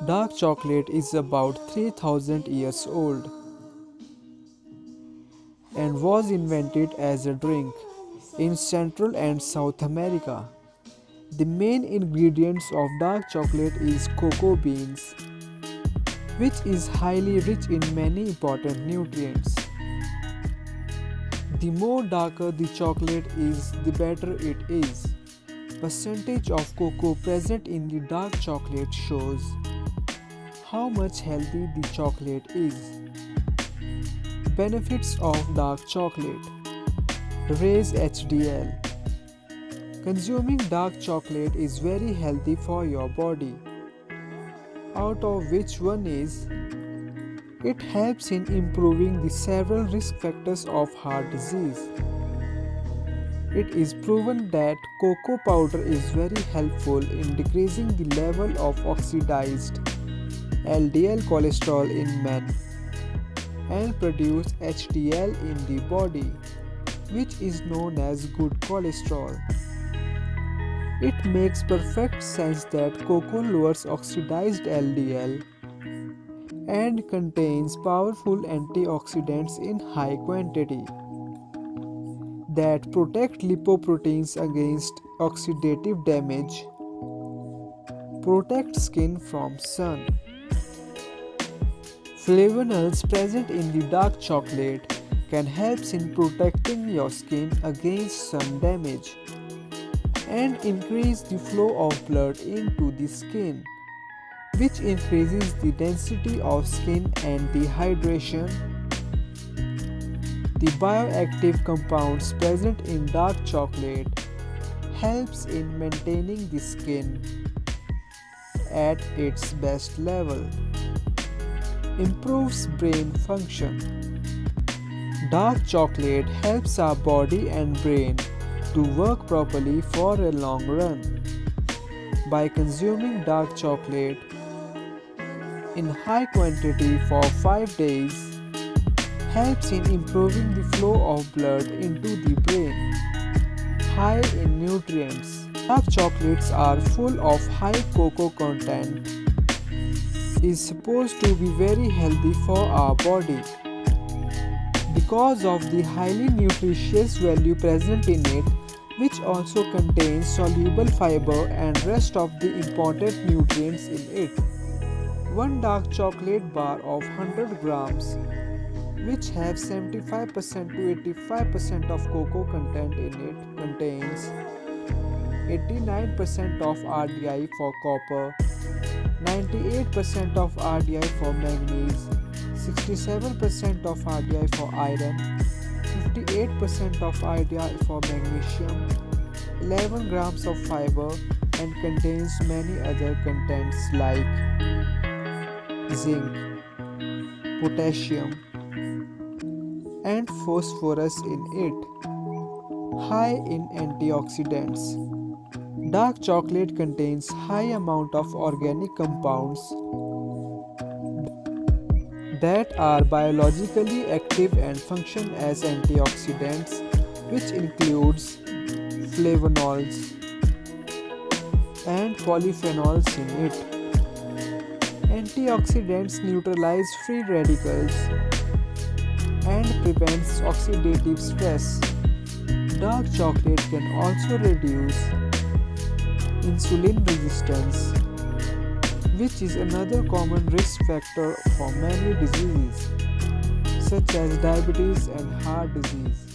Dark chocolate is about 3000 years old and was invented as a drink in Central and South America. The main ingredients of dark chocolate is cocoa beans, which is highly rich in many important nutrients. The more darker the chocolate is, the better it is. Percentage of cocoa present in the dark chocolate shows how much healthy the chocolate is. Benefits of dark chocolate: raise HDL. Consuming dark chocolate is very healthy for your body. Out of which one is, it helps in improving the several risk factors of heart disease. It is proven that cocoa powder is very helpful in decreasing the level of oxidized LDL cholesterol in men and produce HDL in the body, which is known as good cholesterol. It makes perfect sense that cocoa lowers oxidized LDL and contains powerful antioxidants in high quantity that protect lipoproteins against oxidative damage, protect skin from sun. Flavonols present in the dark chocolate can help in protecting your skin against sun damage and increase the flow of blood into the skin, which increases the density of skin and the hydration. The bioactive compounds present in dark chocolate helps in maintaining the skin at its best level. Improves brain function. Dark chocolate helps our body and brain to work properly for a long run. By consuming dark chocolate in high quantity for 5 days helps in improving the flow of blood into the brain. High in nutrients. Dark chocolates are full of high cocoa content, is supposed to be very healthy for our body. Because of the highly nutritious value present in it, which also contains soluble fiber and rest of the important nutrients in it. One dark chocolate bar of 100 grams, which have 75% to 85% of cocoa content in it, contains 89% of RDI for copper, 98% of RDI for manganese, 67% of RDI for iron, 58% of RDI for magnesium, 11 grams of fiber, and contains many other contents like zinc, potassium, and phosphorus in it. High in antioxidants. Dark chocolate contains high amount of organic compounds that are biologically active and function as antioxidants, which includes flavonols and polyphenols in it. Antioxidants neutralize free radicals and prevents oxidative stress. Dark chocolate can also reduce insulin resistance, which is another common risk factor for many diseases such as diabetes and heart disease.